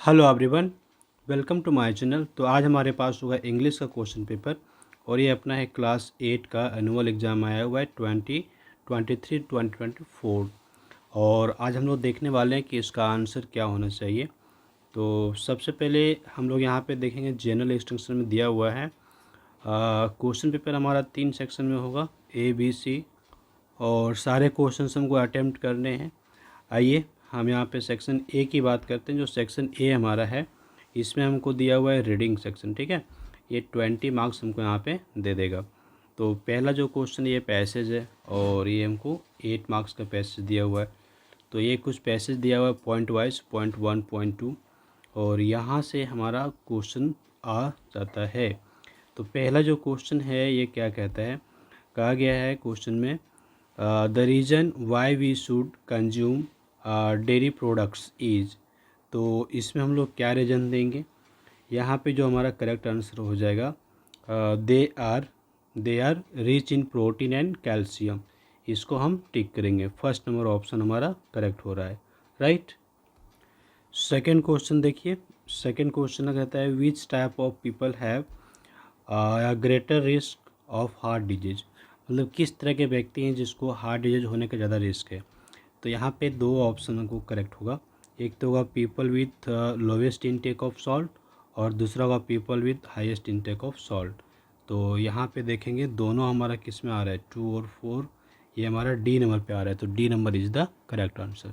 Hello everyone, welcome to my channel. तो आज हमारे पास होगा इंग्लिश का क्वेश्चन पेपर और ये अपना है क्लास 8 का एनुअल एग्ज़ाम आया हुआ है 2023-2024। और आज हम लोग देखने वाले हैं कि इसका आंसर क्या होना चाहिए। तो सबसे पहले हम लोग यहाँ पे देखेंगे जनरल एक्सटेंशन में दिया हुआ है। क्वेश्चन पेपर हमारा 3 सेक्शन में होगा, ए बी सी, और सारे क्वेश्चन हमको अटेम्प्ट करने हैं। आइए हम यहाँ पे सेक्शन ए की बात करते हैं। जो सेक्शन ए हमारा है इसमें हमको दिया हुआ है रीडिंग सेक्शन, ठीक है। ये 20 मार्क्स हमको यहाँ पे दे देगा। तो पहला जो क्वेश्चन ये पैसेज है और ये हमको 8 मार्क्स का पैसेज दिया हुआ है। तो ये कुछ पैसेज दिया हुआ है पॉइंट वाइज, पॉइंट 1, पॉइंट 2, और यहाँ से हमारा क्वेश्चन आ जाता है। तो पहला जो क्वेश्चन है ये क्या कहता है, कहा गया है क्वेश्चन में the reason why we should consume dairy products is. तो इसमें हम लोग क्या रीज़न देंगे। यहाँ पे जो हमारा करेक्ट आंसर हो जाएगा they are rich in protein and calcium. इसको हम टिक करेंगे। फर्स्ट नंबर ऑप्शन हमारा करेक्ट हो रहा है, राइट। सेकंड क्वेश्चन देखिए। सेकंड क्वेश्चन कहता है which type of people have greater risk of heart disease. मतलब किस तरह के व्यक्ति हैं जिसको हार्ट डिजीज होने का ज़्यादा रिस्क है। तो यहाँ पे दो ऑप्शन को करेक्ट होगा। एक तो होगा people with lowest intake of salt और दूसरा होगा people with highest intake of salt. तो यहाँ पे देखेंगे दोनों हमारा किस में आ रहा है, 2 और 4, ये हमारा डी नंबर पे आ रहा है। तो D number is the correct answer.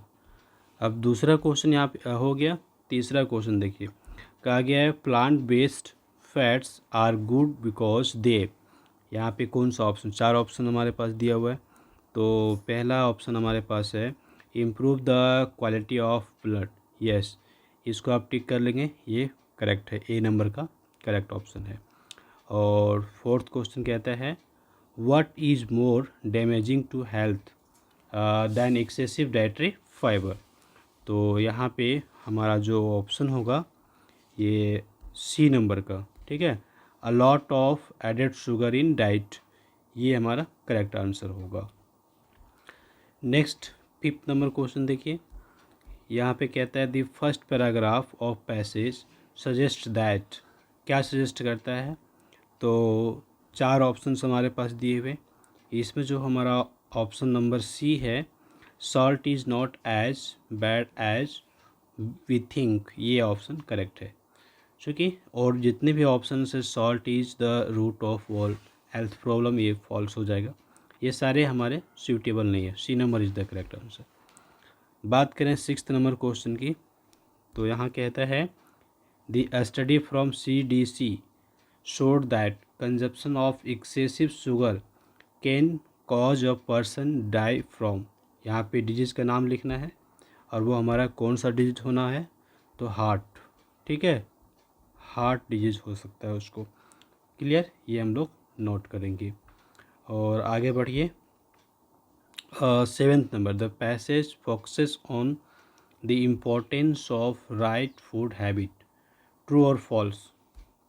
अब दूसरा क्वेश्चन यहाँ पे हो गया। तीसरा क्वेश्चन देखिए, कहा गया है plant based fats are good because they. यहाँ पे कौन सा ऑप्शन, 4 ऑप्शन हमारे पास दिया हुआ है। तो पहला ऑप्शन हमारे पास है improve the quality of blood, yes, इसको आप टिक कर लेंगे, ये करेक्ट है, ए नंबर का करेक्ट ऑप्शन है। और फोर्थ क्वेश्चन कहता है what is more damaging to health than excessive dietary fibre. तो यहाँ पे हमारा जो ऑप्शन होगा ये सी नंबर का, ठीक है, a lot of added sugar in diet, ये हमारा करेक्ट आंसर होगा। नेक्स्ट फिफ्थ नंबर क्वेश्चन देखिए। यहाँ पे कहता है the first paragraph of passage suggest that. क्या सजेस्ट करता है। तो 4 ऑप्शंस हमारे पास दिए हुए। इसमें जो हमारा ऑप्शन नंबर सी है, salt is not as bad as we think, ये ऑप्शन करेक्ट है। क्योंकि और जितने भी ऑप्शन है salt is the root of all health problem, ये फॉल्स हो जाएगा। ये सारे हमारे सूटेबल नहीं है। C number is the correct answer. बात करें सिक्स्थ नंबर क्वेश्चन की। तो यहाँ कहता है the study from CDC showed that consumption of excessive sugar can cause a person die from। यहाँ पे डिजीज़ का नाम लिखना है और वो हमारा कौन सा डिजीज होना है, तो हार्ट, ठीक है, हार्ट डिजीज हो सकता है उसको। क्लियर, ये हम लोग नोट करेंगे। और आगे बढ़िए। Seventh number the passage focuses on the importance of right food habit, true और फॉल्स।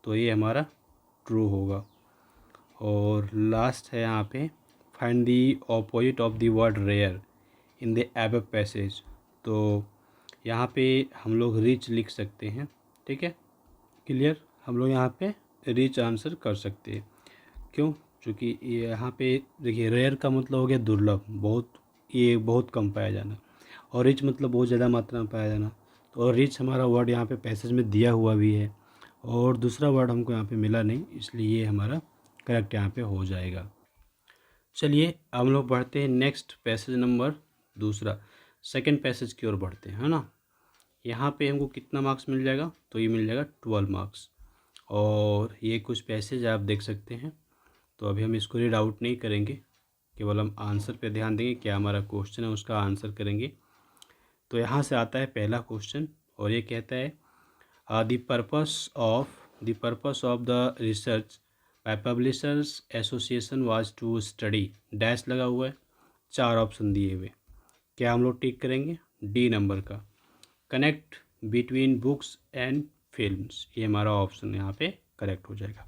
तो ये हमारा ट्रू होगा। और लास्ट है यहाँ पे find the opposite of the word rare in the above passage. तो यहाँ पे हम लोग रिच लिख सकते हैं, ठीक है। क्लियर, हम लोग यहाँ पे रिच आंसर कर सकते हैं। क्यों, क्योंकि यहाँ पे देखिए रेयर का मतलब हो गया दुर्लभ, बहुत, ये बहुत कम पाया जाना, और रिच मतलब बहुत ज़्यादा मात्रा में पाया जाना। तो और रिच हमारा वर्ड यहाँ पे पैसेज में दिया हुआ भी है और दूसरा वर्ड हमको यहाँ पे मिला नहीं, इसलिए ये हमारा करेक्ट यहाँ पे हो जाएगा। चलिए हम लोग बढ़ते हैं नेक्स्ट पैसेज नंबर दूसरा, सेकंड पैसेज की ओर बढ़ते हैं, है ना। यहाँ पे हमको कितना मार्क्स मिल जाएगा, तो ये मिल जाएगा 12 मार्क्स। और ये कुछ पैसेज आप देख सकते हैं। तो अभी हम इसको रीड आउट नहीं करेंगे, केवल हम आंसर पे ध्यान देंगे, क्या हमारा क्वेश्चन है उसका आंसर करेंगे। तो यहाँ से आता है पहला क्वेश्चन और ये कहता है the purpose of the research by publishers association was to study dash लगा हुआ है, 4 ऑप्शन दिए हुए। क्या हम लोग टिक करेंगे, डी नंबर का connect between books and films, ये हमारा ऑप्शन यहाँ पे करेक्ट हो जाएगा।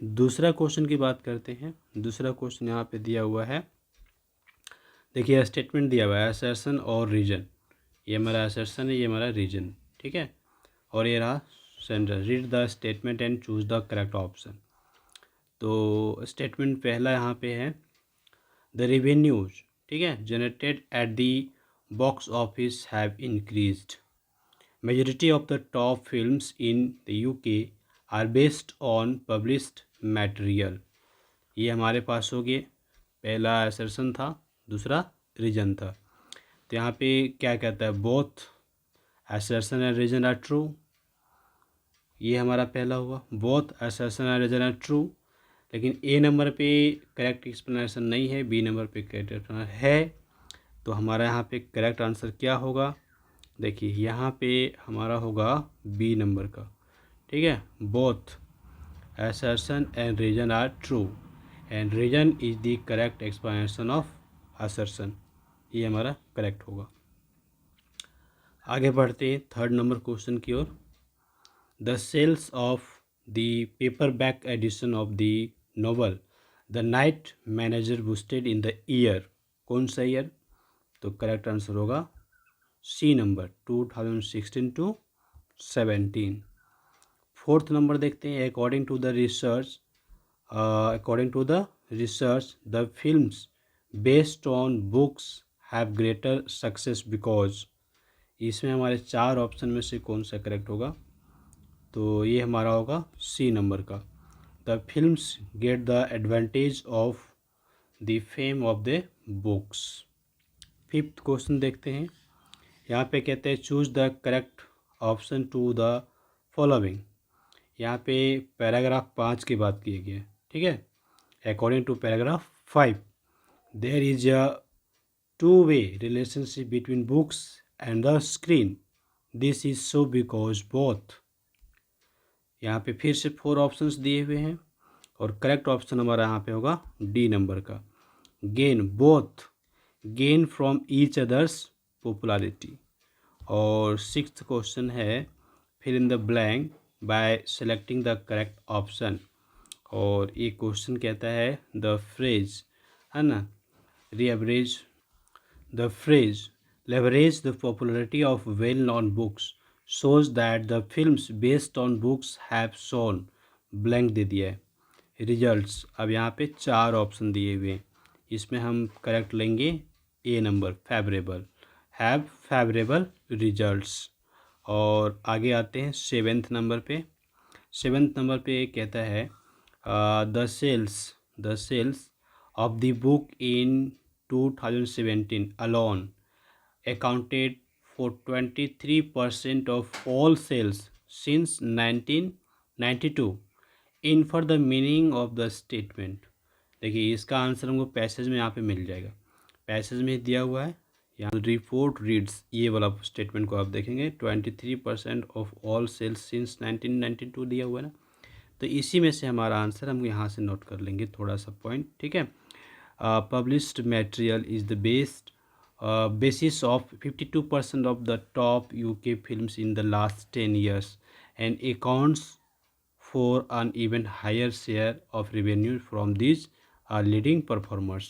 दूसरा क्वेश्चन की बात करते हैं। दूसरा क्वेश्चन यहाँ पे दिया हुआ है, देखिए स्टेटमेंट दिया हुआ है असर्शन और रीजन। ये हमारा असर्शन है, ये हमारा रीजन, ठीक है। और ये रहा centre. Read the statement and choose the correct option. तो स्टेटमेंट पहला यहाँ पे है द रेवेन्यूज, ठीक है, generated at the box office have increased. Majority of the top films in the UK are based on published material. ये हमारे पास हो गए, पहला असर्शन था, दूसरा रीजन था। तो यहाँ पे क्या कहता है, both assertion and reason are true. ये हमारा पहला हुआ, both assertion and reason are true. लेकिन ए नंबर पे करेक्ट एक्सप्लेनेशन नहीं है, बी नंबर पे करेक्ट एक्सप्लेनेशन है। तो हमारा यहाँ पे करेक्ट आंसर क्या होगा, देखिए यहाँ पे हमारा होगा बी नंबर का, ठीक है। Both assertion and reason are true and reason is the correct explanation of assertion। ये हमारा करेक्ट होगा। आगे बढ़ते हैं थर्ड नंबर क्वेश्चन की ओर। The sales of the paperback edition of the novel the night manager boosted in the year, कौन सा ईयर, तो करेक्ट आंसर होगा C number 2016 to 17। Fourth number देखते हैं, according to the research the films based on books have greater success because. इसमें हमारे चार option में से कौन सा करेक्ट होगा, तो ये हमारा होगा सी नंबर का, the films get the advantage of the fame of the books. Fifth question देखते हैं, यहाँ पे कहते हैं choose the correct option to the following. यहाँ पे पैराग्राफ 5 की बात की गई है, ठीक है। According to paragraph 5 there is a two way relationship between books and the screen, this is so because both. यहाँ पे फिर से 4 ऑप्शंस दिए हुए हैं और करेक्ट ऑप्शन हमारा यहाँ पे होगा डी नंबर का, gain both gain from each others popularity. और सिक्स्थ क्वेश्चन है fill in the blank by selecting the correct option. और ये क्वेश्चन कहता है द फ्रेज, है ना, leverage the phrase leverage the popularity of well-known books shows that the films based on books have shown blank दे दिया है results. अब यहाँ पे 4 ऑप्शन दिए हुए हैं, इसमें हम करेक्ट लेंगे A number favourable, have favourable results. और आगे आते हैं सेवेंथ नंबर पे। सेवेंथ नंबर पे कहता है the sales of the book in 2017 alone accounted for 23% of all sales since 1992। Infer the meaning of the statement. देखिए इसका आंसर हमको पैसेज में यहाँ पे मिल जाएगा, पैसेज में दिया हुआ है। यहाँ रिपोर्ट रीड्स, ये वाला स्टेटमेंट को आप देखेंगे 23% ऑफ ऑल सेल्स सिंस 1992 दिया हुआ है ना, तो इसी में से हमारा आंसर हम यहाँ से नोट कर लेंगे थोड़ा सा पॉइंट, ठीक है। Published material is the best basis of 52% of the top UK films in the last 10 years and accounts for an even higher share of revenue from these leading performers.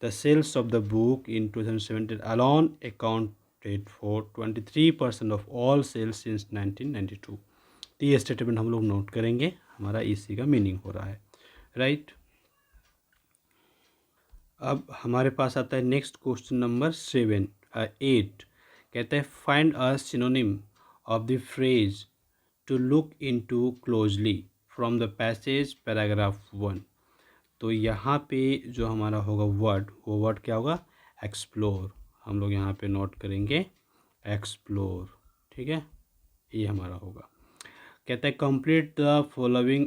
The sales of the book in 2017 alone accounted for 23% of all sales since 1992। तो ये statement हम लोग note करेंगे, हमारा इसी का meaning हो रहा है, राइट। अब हमारे पास आता है नेक्स्ट क्वेश्चन नंबर 8। कहता है find a synonym of the phrase to look into closely from the passage paragraph 1। तो यहाँ पे जो हमारा होगा वर्ड, वो वर्ड क्या होगा, एक्सप्लोर। हम लोग यहाँ पे नोट करेंगे एक्सप्लोर, ठीक है, ये हमारा होगा। कहता है complete the following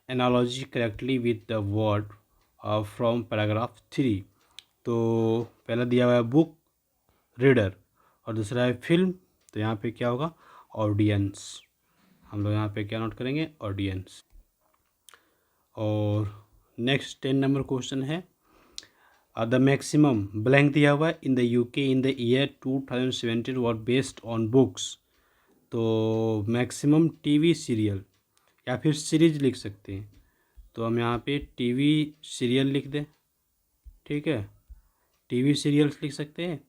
analogy correctly with the word from paragraph 3। तो पहला दिया हुआ है बुक, रीडर, और दूसरा है फिल्म, तो यहाँ पे क्या होगा, ऑडियंस। हम लोग यहाँ पे क्या नोट करेंगे, ऑडियंस। और नेक्स्ट 10 नंबर क्वेश्चन है द मैक्सिमम ब्लैंक दिया हुआ है इन the UK in the year 2017 were based on books. तो मैक्सिमम टीवी सीरियल या फिर सीरीज लिख सकते हैं, तो हम यहाँ पे टीवी सीरियल लिख दें, ठीक है, टीवी सीरियल्स लिख सकते हैं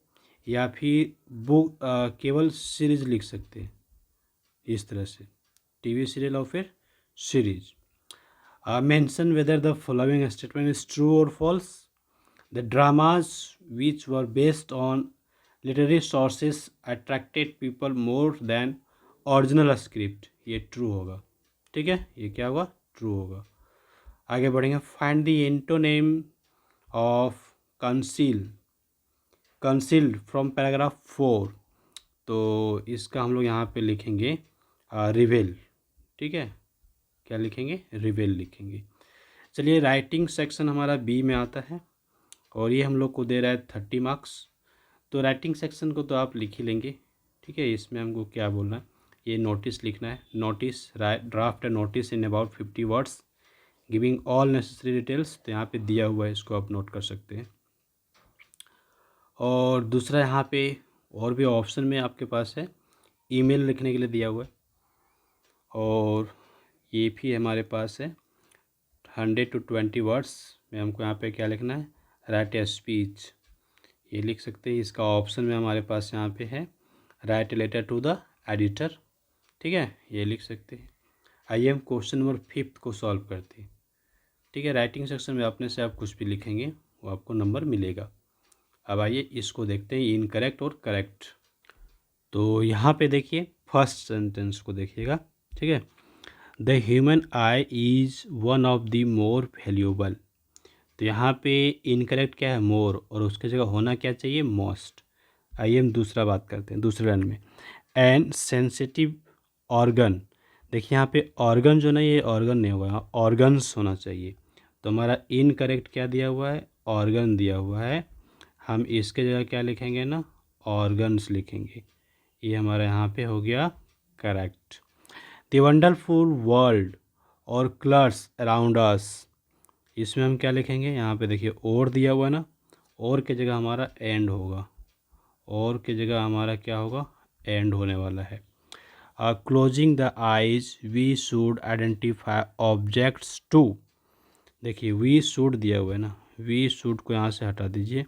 या फिर बुक केवल सीरीज लिख सकते हैं, इस तरह से टीवी सीरियल और फिर series. Mention whether the following statement is true और false. The dramas which were based on literary sources attracted people more than original script, ये ट्रू होगा। ठीक है, ये क्या होगा, ट्रू होगा। आगे बढ़ेंगे। Find the antonym of concealed from paragraph 4। तो इसका हम लोग यहाँ पे लिखेंगे रिवेल। ठीक है, क्या लिखेंगे, रिवेल लिखेंगे। चलिए, राइटिंग सेक्शन हमारा बी में आता है और ये हम लोग को दे रहा है 30 मार्क्स। तो राइटिंग सेक्शन को तो आप लिख ही लेंगे। ठीक है, इसमें हमको क्या बोलना है, ये नोटिस लिखना है। नोटिस, ड्राफ्ट है notice in about 50 words giving all necessary details. तो यहाँ पे दिया हुआ है, इसको आप नोट कर सकते हैं। और दूसरा यहाँ पे और भी ऑप्शन में आपके पास है, ईमेल लिखने के लिए दिया हुआ है। और ये भी हमारे पास है 100 to 20 वर्ड्स में हमको यहाँ पे क्या लिखना है, राइट ए स्पीच, ये लिख सकते हैं। इसका ऑप्शन में हमारे पास यहाँ पे है write a letter to the editor. ठीक है, ये लिख सकते हैं। आइए हम क्वेश्चन नंबर 5 को सॉल्व करते हैं। ठीक है, राइटिंग सेक्शन में अपने से आप कुछ भी लिखेंगे वो आपको नंबर मिलेगा। अब आइए इसको देखते हैं, इनकरेक्ट और करेक्ट। तो यहाँ पे देखिए फर्स्ट सेंटेंस को देखिएगा। ठीक है, the human I is one of the more valuable. तो यहाँ पे इनकरेक्ट क्या है, मोर, और उसके जगह होना क्या चाहिए, मोस्ट। आइए हम दूसरा बात करते हैं, दूसरे लाइन में एंड सेंसिटिव ऑर्गन। देखिए यहाँ पे ऑर्गन जो नहीं, ये ऑर्गन नहीं होगा, ऑर्गन्स होना चाहिए। तो हमारा इनकरेक्ट क्या दिया हुआ है, ऑर्गन दिया हुआ है। हम इसके जगह क्या लिखेंगे ना, ऑर्गन्स लिखेंगे। ये हमारा यहाँ पे हो गया करेक्ट। द वंडरफुल वर्ल्ड और कलर्स अराउंड अस, इसमें हम क्या लिखेंगे, यहाँ पे देखिए और दिया हुआ है ना, और के जगह हमारा एंड होगा, और के जगह हमारा क्या होगा, एंड होने वाला है। Closing the eyes we should identify objects to. देखिए वी शुड दिया हुआ है ना, वी शुड को यहाँ से हटा दीजिए।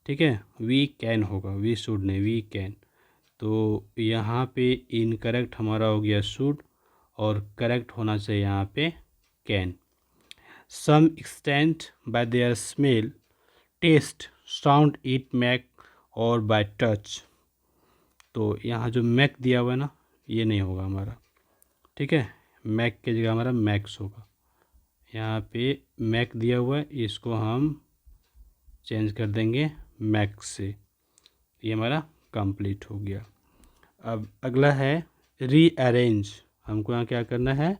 ठीक है, वी कैन होगा, वी शुड नहीं, वी कैन। तो यहाँ पे इनकरेक्ट हमारा हो गया शुड, और करेक्ट होना चाहिए यहाँ पे can. Some extent by their smell, taste, sound, it, mac और बाय टच। तो यहाँ जो मैक दिया हुआ है ना, ये नहीं होगा हमारा। ठीक है, मैक के जगह हमारा मैक्स होगा। यहाँ पे मैक दिया हुआ है, इसको हम चेंज कर देंगे मैक्स से। ये हमारा कंप्लीट हो गया। अब अगला है रीअरेंज। हमको यहाँ क्या करना है,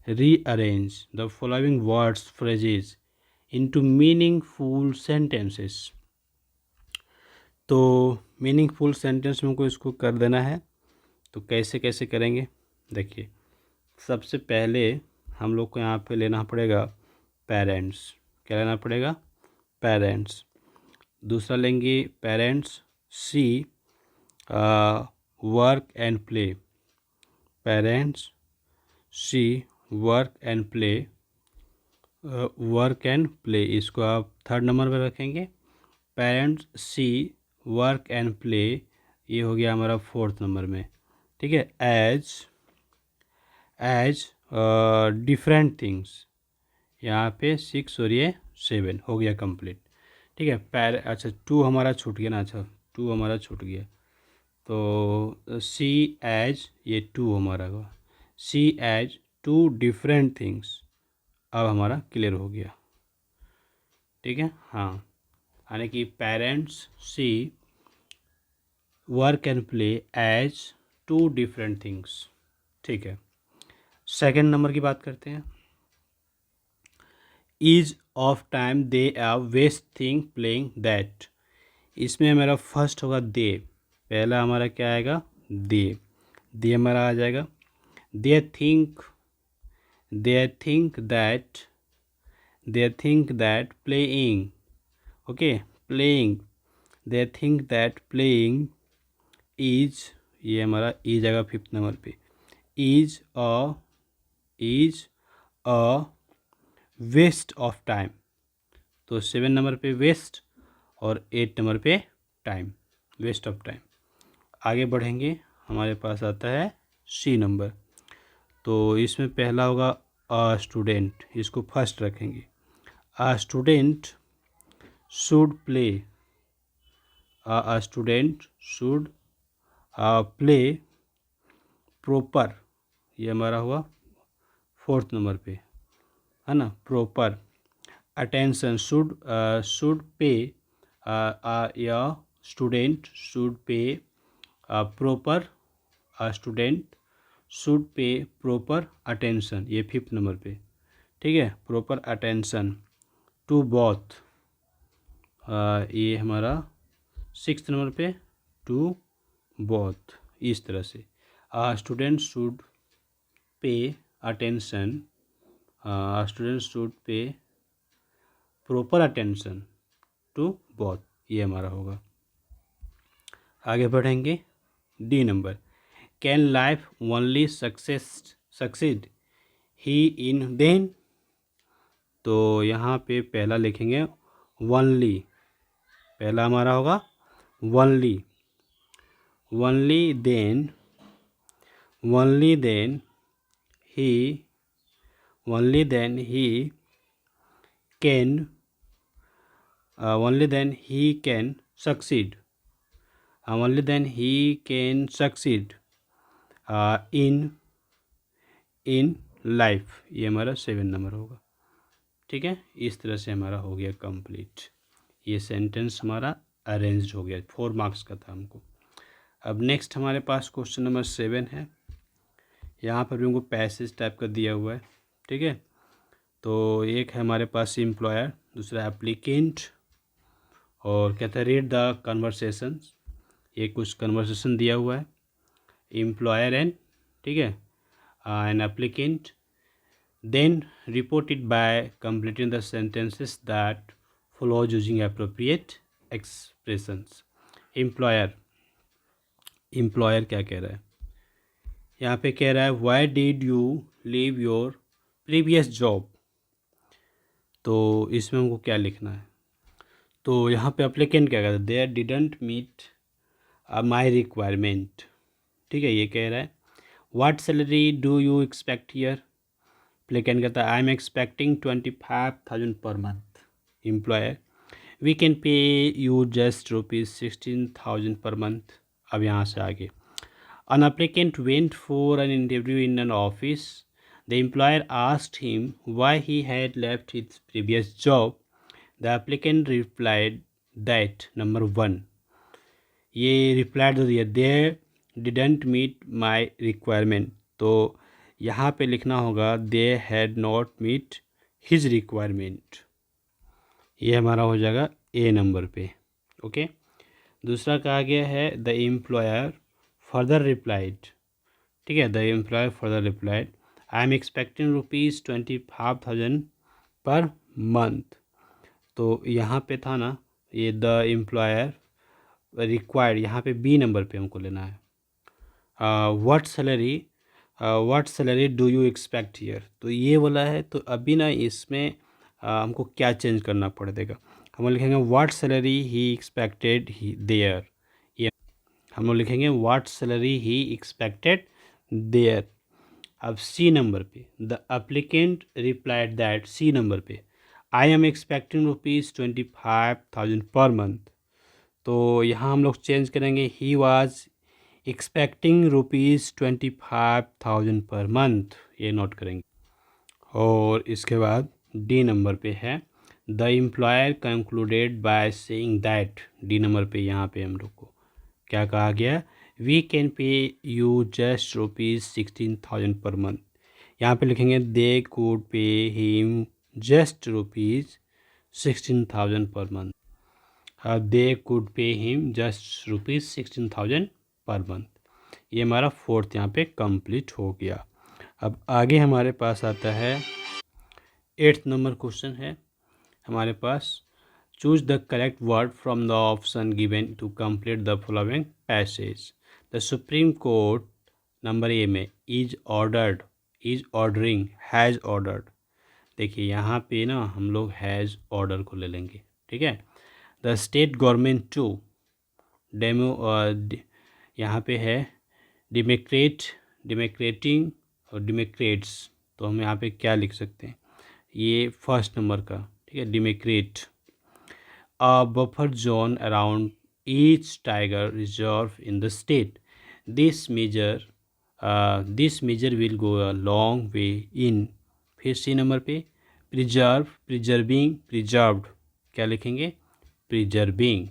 rearrange the following words phrases into meaningful sentences. तो मीनिंगफुल सेंटेंस में हमको इसको कर देना है। तो कैसे कैसे करेंगे, देखिए सबसे पहले हम लोग को यहाँ पे लेना पड़ेगा पेरेंट्स। क्या लेना पड़ेगा, पेरेंट्स। दूसरा लेंगे parents, see work and play. Parents see work and play, work and play, इसको आप थर्ड नंबर पर रखेंगे। Parents see work and play, ये हो गया हमारा फोर्थ नंबर में। ठीक है, एज डिफरेंट थिंग्स, यहाँ पे 6 और ये 7 हो गया कंप्लीट। ठीक है, अच्छा 2 हमारा छूट गया ना, अच्छा 2 हमारा छूट गया। तो सी एज, ये 2 हमारा हुआ, सी एज 2 डिफरेंट थिंग्स। अब हमारा क्लियर हो गया। ठीक है, हाँ, यानी कि parents see work and play as 2 different things. ठीक है, सेकेंड नंबर की बात करते हैं। Is of time they are waste thing playing that. इसमें हमारा फर्स्ट होगा दे, पहला हमारा क्या आएगा, दे हमारा आ जाएगा। They think that playing, okay, playing, they think that playing is, ये हमारा इज आएगा 5th नंबर पे। Is a waste of time. तो 7 नंबर पे वेस्ट और 8 नंबर पे टाइम, वेस्ट ऑफ टाइम। आगे बढ़ेंगे, हमारे पास आता है सी नंबर। तो इसमें पहला होगा अ स्टूडेंट, इसको फर्स्ट रखेंगे। A student should play, a student should play proper, ये हमारा हुआ फोर्थ नंबर पे, है ना, प्रॉपर अटेंशन शुड पे, या student should pay proper, student should pay proper attention, ये फिफ्थ नंबर पे, ठीक है, प्रॉपर अटेंशन टू बोथ, ये हमारा सिक्स्थ नंबर पे, टू बोथ, इस तरह से student should pay attention, student should pay proper attention to both, ये हमारा होगा। आगे बढ़ेंगे, D number, can life only succeed he in then, तो यहाँ पे पहला लिखेंगे ओनली, पहला हमारा होगा only, only then, only then he, only then he can, only then he can succeed, only then he can succeed in life, ये हमारा 7 नंबर होगा। ठीक है, इस तरह से हमारा हो गया कंप्लीट, ये सेंटेंस हमारा अरेंज्ड हो गया, 4 मार्क्स का था हमको। अब नेक्स्ट हमारे पास क्वेश्चन नंबर 7 है। यहाँ पर भी हमको पैसेज टाइप का दिया हुआ है। ठीक है, तो एक है हमारे पास एम्प्लॉयर, दूसरा एप्लीकेंट, और कहता है रीड द कन्वर्सेशंस, ये कुछ कन्वर्सेशन दिया हुआ है, एम्प्लॉयर एंड, ठीक है, an applicant, then report it by completing the sentences that follows using appropriate expressions। Employer, employer क्या कह रहा है, यहाँ पे कह रहा है why did you leave your previous job, तो इसमें हमको क्या लिखना है, तो यहाँ पे एप्लीकेंट क्या कहता है, there didn't meet my requirement. ठीक है, ये कह रहा है what salary do you expect here, applicant कहता है I am expecting 25,000 per month. Employer we can pay you just ₹16,000 per month. अब यहाँ से आगे, an applicant went for an interview in an office. The employer asked him why he had left his previous job. The applicant replied that number 1, ये reply दे दिया, they didn't meet my requirement, तो यहाँ पे लिखना होगा they had not meet his requirement, ये हमारा हो जाएगा ए नंबर पे। ओके, दूसरा कहा गया है द एम्प्लॉयर फर्दर रिप्लाइड, ठीक है, the employer further replied I am expecting ₹25,000 per month, तो यहाँ पे था ना ये द एम्प्लॉयर रिक्वायर्ड, यहाँ पे बी नंबर पे हमको लेना है, what salary do you expect here, तो ये वाला है, तो अभी ना इसमें हमको क्या चेंज करना पड़ेगा, हम लिखेंगे what salary he expected there, ये हम लोग लिखेंगे what salary he expected there. अब सी नंबर पे the applicant replied that, C number पे I am expecting ₹25,000 per month, तो यहाँ हम लोग चेंज करेंगे he was expecting ₹25,000 per month, ये नोट करेंगे। और इसके बाद डी नंबर पे है the employer concluded by saying that, D number पे यहाँ पे हम लोग को क्या कहा गया, we can pay you just ₹16,000 per month, यहाँ पे लिखेंगे they could pay him just ₹16,000 per month, they could pay him just ₹16,000 per month, ये हमारा फोर्थ यहाँ पे कंप्लीट हो गया। अब आगे हमारे पास आता है 8th नंबर क्वेश्चन है हमारे पास, choose the correct word from the option given to complete the following passage. The supreme court, number A में is ordered, is ordering, has ordered, देखिए यहाँ पे ना हम लोग हैज़ ऑर्डर को ले लेंगे। ठीक है, the state government to demo, यहाँ पे है डेमोक्रेटिंग और डेमोक्रेट्स, तो हम यहाँ पे क्या लिख सकते हैं, ये फर्स्ट नंबर का, ठीक है, democrat. A buffer zone around each tiger reserve in the state, this measure will go a long way in, फिर सी नंबर पे प्रिजर्व, प्रिजर्विंग, प्रिजर्व्ड, क्या लिखेंगे, प्रिजर्विंग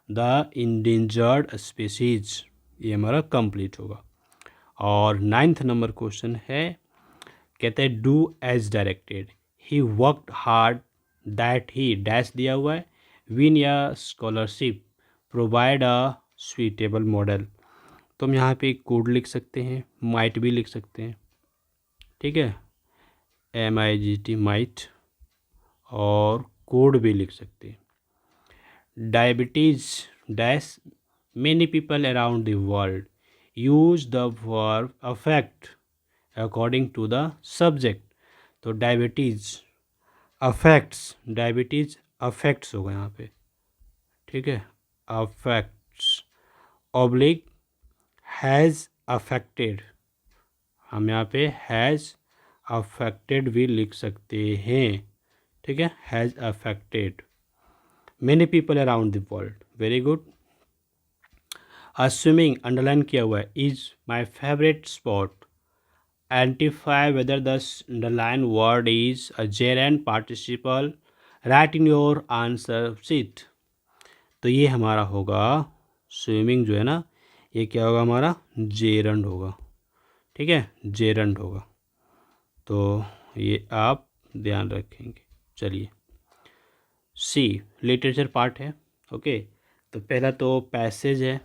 द इंडेंजर्ड स्पीसीज, ये हमारा कंप्लीट होगा। और 9th नंबर क्वेश्चन है, कहते हैं do as directed, he worked hard that he dash दिया हुआ है, विन या scholarship, provide a suitable modal, तो हम यहाँ पे कोड लिख सकते हैं, माइट भी लिख सकते हैं, ठीक है, MIGT माइट, और कोड भी लिख सकते हैं। Diabetes dash many people around the world use the verb affect according to the subject, तो डायबिटीज अफेक्ट्स, डायबिटीज अफेक्ट्स होगा यहाँ पे, ठीक है, अफेक्ट्स, ऑब्लिक हैज़ अफेक्टेड, हम यहाँ पे हैज़ अफेक्टेड भी लिख सकते हैं, ठीक है, has affected many people around the world, very good. Swimming underline किया हुआ है, is my favourite spot, identify whether the underline word is a Geraint participle, right in your answer sheet, तो ये हमारा होगा स्विमिंग जो है ना, ये क्या होगा हमारा, जेरंड होगा, ठीक है, जेरंड होगा, तो ये आप ध्यान रखेंगे। चलिए सी लिटरेचर पार्ट है, ओके, तो पहला तो पैसेज है,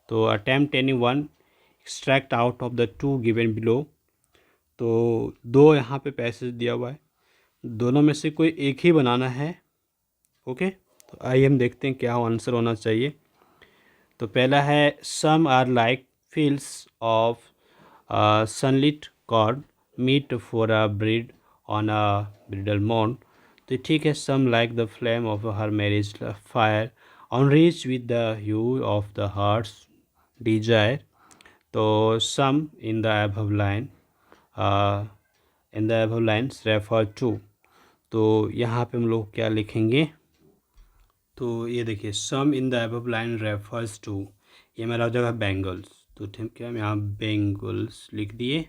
तो attempt any one extract out of the two given below, तो दो यहाँ पे पैसेज दिया हुआ है, दोनों में से कोई एक ही बनाना है, ओके, तो आइए हम देखते हैं क्या आंसर होना चाहिए। तो पहला है some are like fields of sunlit corn meet for a bride on a bridal mount, तो ठीक है, some like the flame of her marriage fire on rich with the hue of the heart's desire, तो some in the above line in the above lines refer to, तो यहाँ पे हम लोग क्या लिखेंगे, तो ये देखिए some in the above line refers to, ये मेरा हो जाएगा बेंगल्स, तो ठीक है, हम यहाँ बेंगल्स लिख दिए,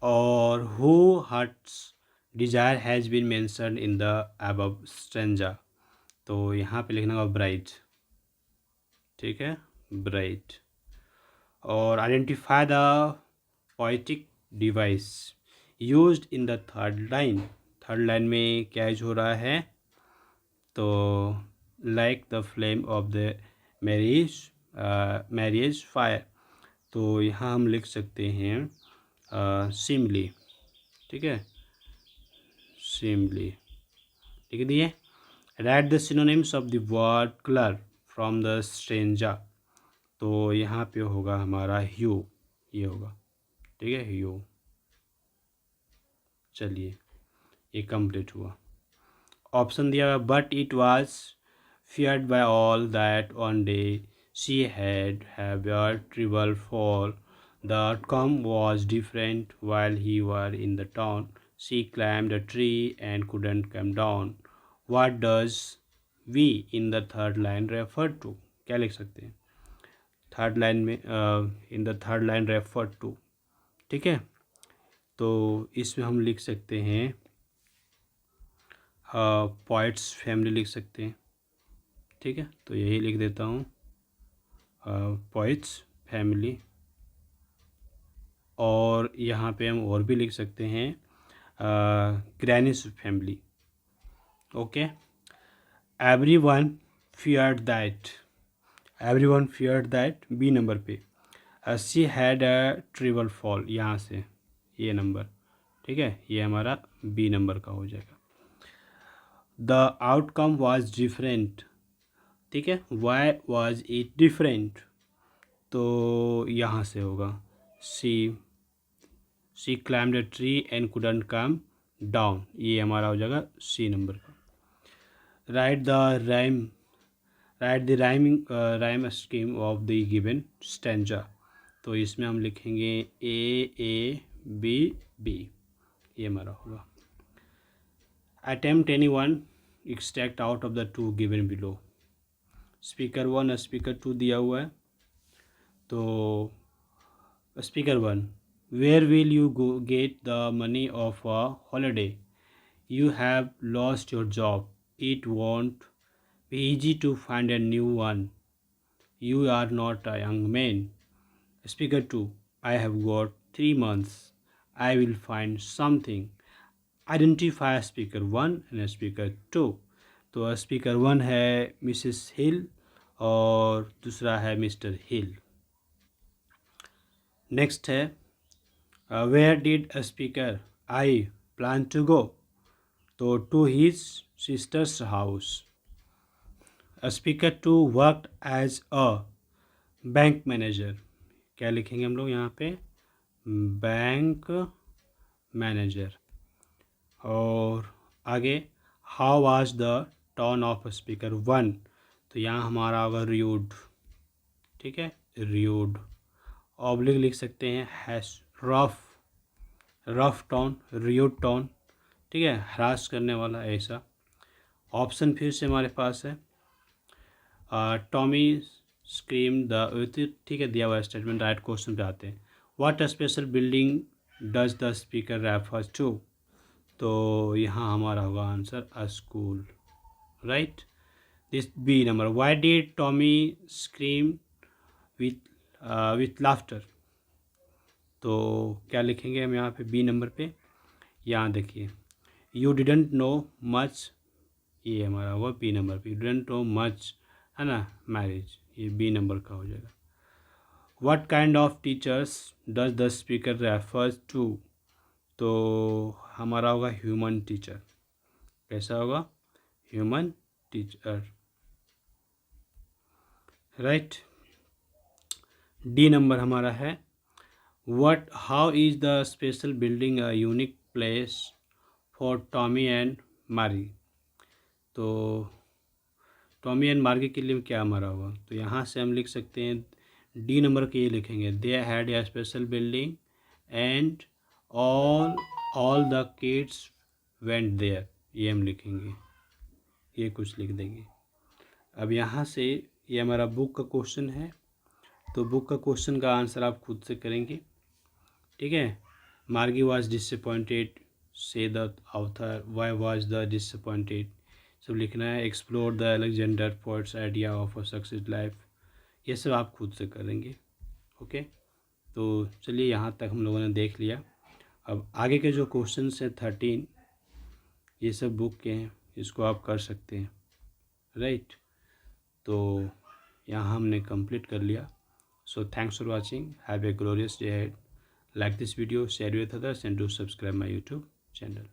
और who hearts desire has been mentioned in the above stanza, तो यहाँ पे लिखना होगा ब्राइट, ठीक है, ब्राइट। और identify the poetic device used in the third line, third line में क्या यूज हो रहा है, तो like the flame of the marriage fire, तो यहाँ हम लिख सकते हैं सिमली, ठीक है, सिमली लिख दिए। Right the synonyms of the word colour from the stanza, तो यहाँ पे होगा हमारा ह्यू, ये होगा, ठीक है, ह्यू। चलिए ये कंप्लीट हुआ। ऑप्शन दिया हुआ, but it was feared by all that one day she had have a trivial fall. The outcome was different while he were in the town. She climbed a tree and couldn't come down. What does we in the third line refer to? क्या लिख सकते हैं third line में, in the third line refer to, ठीक है, तो इसमें हम लिख सकते हैं पोइट्स फैमिली लिख सकते हैं, ठीक है, तो यही लिख देता हूँ पोइट्स फैमिली, और यहाँ पे हम और भी लिख सकते हैं granny's family, okay. Everyone feared that, everyone feared that B number पे, she had a terrible fall, यहाँ से ये नंबर, ठीक है, ये हमारा बी नंबर का हो जाएगा। द आउटकम वाज डिफरेंट, ठीक है, वाई वाज इट डिफरेंट, तो यहाँ से होगा C climbed a tree and couldn't come down, ये हमारा हो जाएगा सी नंबर का। Write the rhyme, write the rhyme scheme of the given stanza, तो इसमें हम लिखेंगे A B B, ये हमारा होगा। Attempt any one extract out of the two given below. Speaker 1 speaker 2 दिया हुआ है, तो speaker 1, where will you go get the money of a holiday? You have lost your job, it won't be easy to find a new one. You are not a young man. Speaker 2, I have got 3 months. I will find something. Identify speaker 1 and speaker 2. तो speaker 1 है Mrs हिल और दूसरा है mister Hill. Next है where did speaker I plan to go? तो to his sister's house. Speaker 2 worked as a bank manager. क्या लिखेंगे हम लोग यहाँ पे? Bank manager. और आगे how was the tone of speaker 1? तो यहाँ हमारा होगा र्यूड, ठीक है, र्यूड। ऑब्लिक लिख सकते हैं hash rough tone, rude tone, ठीक है, हरास करने वाला ऐसा। ऑप्शन फिर से हमारे पास है टॉमी स्क्रीम द, ठीक है, दिया हुआ स्टेटमेंट। राइट क्वेश्चन पे आते हैं। What special building does the speaker refers to? तो यहाँ हमारा होगा answer a school, right. This B number, why did Tommy scream with laughter? तो क्या लिखेंगे हम यहाँ पे बी नंबर पे? यहाँ देखिए, यू डिडंट नो मच, ये हमारा होगा बी नंबर पे। यू डिडंट नो मच, है ना, मैरिज, ये बी नंबर का हो जाएगा। What kind of teachers does the speaker refers to? तो हमारा होगा ह्यूमन टीचर। कैसा होगा? Human teacher, right. D number हमारा है what how is the special building a unique place for Tommy and Mari? तो टॉमी एंड मार्गी के लिए क्या हमारा होगा? तो यहाँ से हम लिख सकते हैं डी नंबर के ये लिखेंगे they had a special building and all the kids went there, ये हम लिखेंगे, ये कुछ लिख देंगे। अब यहाँ से ये हमारा बुक का क्वेश्चन है, तो बुक का क्वेश्चन का आंसर आप खुद से करेंगे, ठीक है। मार्गी वॉज डिसअपॉइंटेड, से the author, why was the disappointed, सब लिखना है। Explore the Alexander poets idea of a success life, ये सब आप खुद से करेंगे, ओके। तो चलिए यहाँ तक हम लोगों ने देख लिया। अब आगे के जो क्वेश्चन हैं 13, ये सब बुक के हैं, इसको आप कर सकते हैं, राइट। तो यहाँ हमने कंप्लीट कर लिया। So thanks for watching, have a glorious day ahead. Like this video, share with others and do subscribe my YouTube channel.